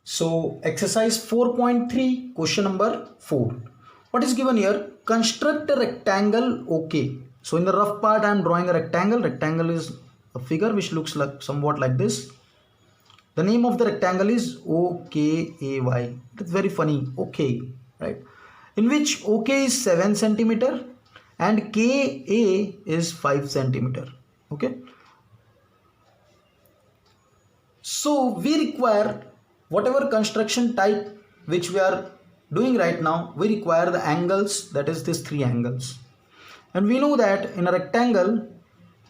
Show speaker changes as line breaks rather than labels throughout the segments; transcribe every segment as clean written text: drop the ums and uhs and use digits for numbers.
So exercise 4.3 question number 4. What is given here? Construct a rectangle OK. So in the rough part I am drawing a rectangle. Rectangle is a figure which looks like somewhat like this. The name of the rectangle is OKAY. It's very funny. OK, right? In which OK is 7 centimeter and KA is 5 centimeter. Okay. So we require whatever construction type which we are doing right now, we require the angles, that is these three angles. And we know that in a rectangle,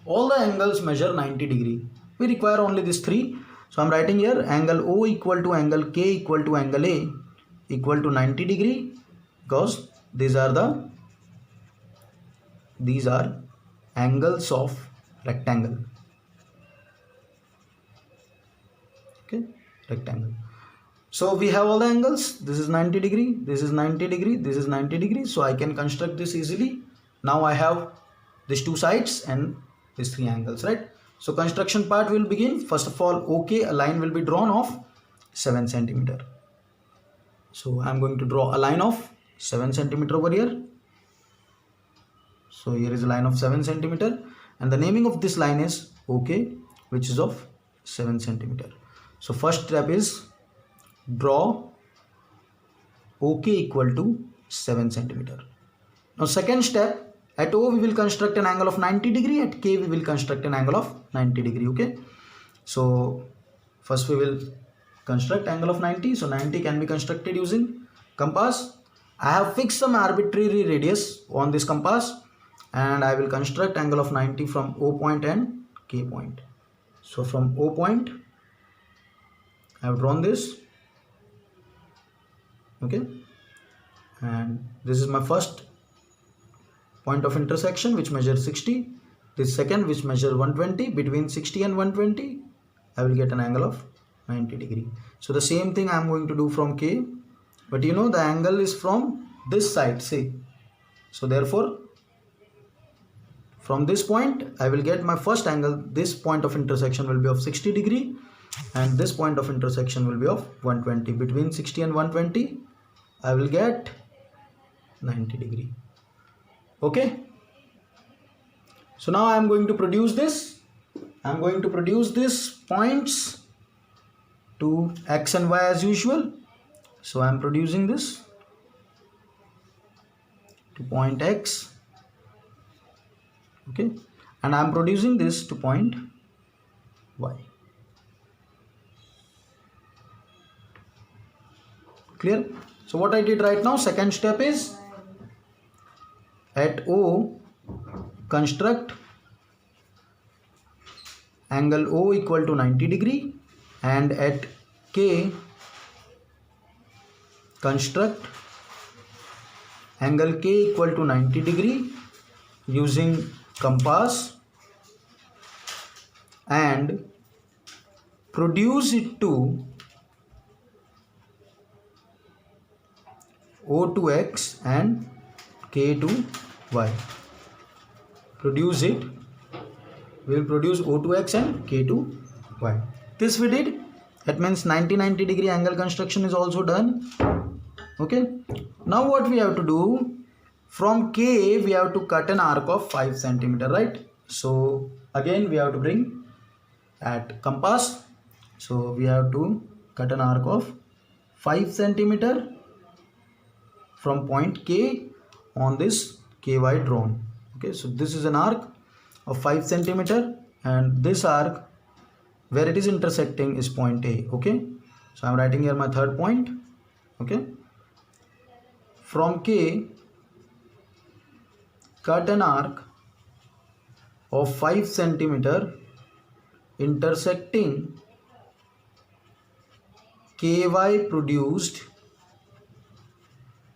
all the angles measure 90 degree. We require only these three. So I'm writing here angle O equal to angle K equal to angle A equal to 90 degree, because these are angles of rectangle. Okay, rectangle. So we have all the angles. This is 90 degree, this is 90 degree, this is 90 degree. So I can construct this easily. Now I have these two sides and these three angles, right? So construction part will begin. First of all, OK, a line will be drawn of 7 centimeter. So I'm going to draw a line of 7 centimeter over here. So here is a line of 7 centimeter and the naming of this line is OK, which is of 7 centimeter. So first step is draw OK equal to 7 centimeter. Now second step, at O we will construct an angle of 90 degree, at K we will construct an angle of 90 degree. Okay. So first we will construct angle of 90. So 90 can be constructed using compass. I have fixed some arbitrary radius on this compass and I will construct angle of 90 from O point and K point. So from O point I have drawn this. Okay, and this is my first point of intersection which measures 60. This second which measures 120. Between 60 and 120 I will get an angle of 90 degree. So the same thing I am going to do from K, but you know the angle is from this side, see. So therefore from this point I will get my first angle. This point of intersection will be of 60 degree and this point of intersection will be of 120. Between 60 and 120 I will get 90 degree. Okay, so now I am going to produce this. I am going to produce these points to X and Y as usual. So I am producing this to point X. Okay, and I am producing this to point Y. Clear? So what I did right now, second step is at O construct angle O equal to 90 degree and at K construct angle K equal to 90 degree using compass and produce it to O to X and K to Y. Produce it. We will produce O to X and K to Y. This we did. That means 90 degree angle construction is also done. Okay. Now what we have to do? From K we have to cut an arc of 5 centimeter, right? So again we have to bring at compass. So we have to cut an arc of 5 centimeter from point K on this KY drawn. Okay, so this is an arc of 5 centimeter and this arc where it is intersecting is point A. Okay, so I am writing here my third point. Okay, from K cut an arc of 5 centimeter intersecting KY produced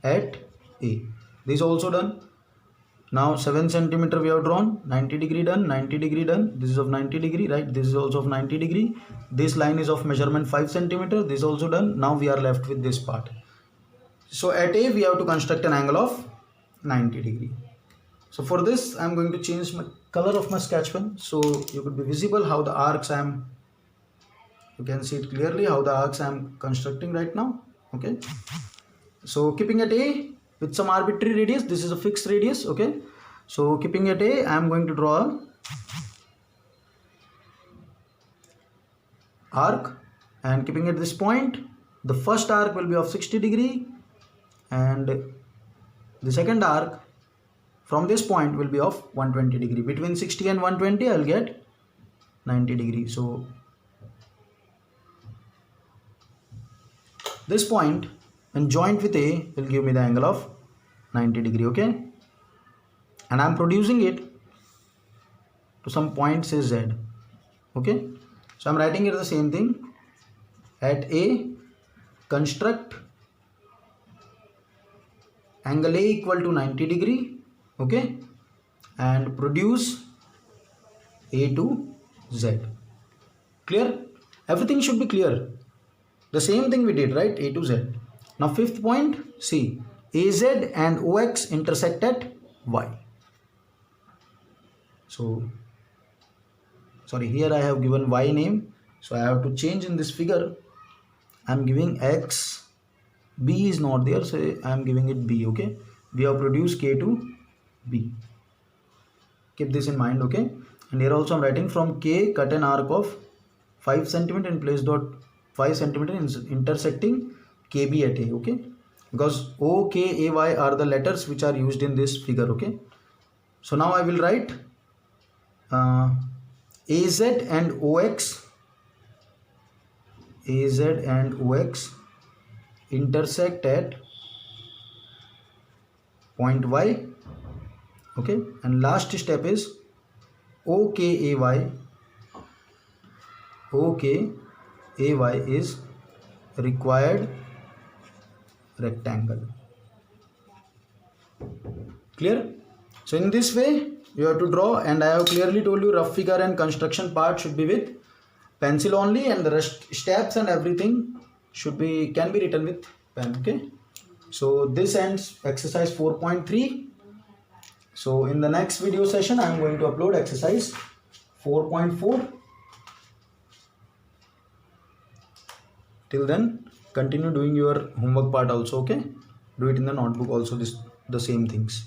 at A. This is also done. Now 7 centimeter we have drawn, 90 degree done, 90 degree done. This is of 90 degree, right? This is also of 90 degree. This line is of measurement 5 centimeter. This is also done. Now we are left with this part. So at A we have to construct an angle of 90 degree. So for this I am going to change my color of my sketch pen so you could be visible how the arcs I am You can see it clearly how the arcs I am constructing right now. Okay, so keeping at A with some arbitrary radius, this is a fixed radius. Okay, so keeping at A, I am going to draw a arc, and keeping at this point, the first arc will be of 60 degree and the second arc from this point will be of 120 degree. Between 60 and 120 I'll get 90 degree. So this point when joint with A will give me the angle of 90 degree. Okay, and I'm producing it to some point say Z. Okay, so I'm writing it the same thing. At A, construct angle A equal to 90 degree. Okay, and produce A to Z. Clear? Everything should be clear. The same thing we did, right? A to Z. Now fifth point, see, AZ and OX intersect at Y. So, sorry, here I have given Y name. So I have to change in this figure. I am giving X. B is not there, so I am giving it B. Okay, we have produced K to B. Keep this in mind. Okay, and here also I am writing from K, cut an arc of 5 cm and place dot 5 cm intersecting KB at A. Okay, because O, K, A, Y are the letters which are used in this figure. Okay, so now I will write AZ and OX. AZ and OX intersect at point Y. Okay, and last step is OKAY. OKAY is required rectangle. Clear? So in this way you have to draw, and I have clearly told you rough figure and construction part should be with pencil only, and the rest steps and everything can be written with pen. Okay, so this ends exercise 4.3. so in the next video session I am going to upload exercise 4.4. till then continue doing your homework part also. Okay, do it in the notebook also, the same things.